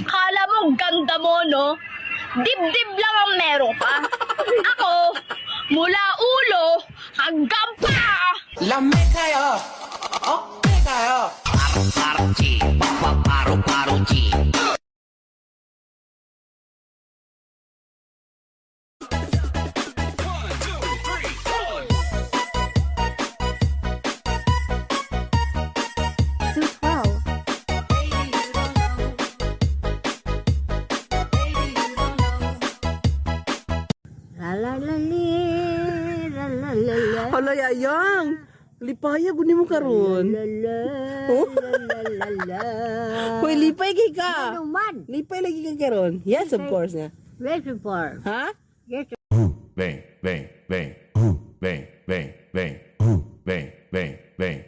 Kala mo ganda mo, no? Dibdib lang ang meron ka. Ako, mula ulo hanggang pa! Lamig kayo! Okay kayo! Hala, yayang. Lipaya, guni mo karon. Oh? Hoy, lipay kay ka. Ano man? Lipay lagi ka karon. Yes, of course na. Yes, for. Ha? Yes, Bang, bang, bang, bang, bang, bang, bang, bang, bang, bang.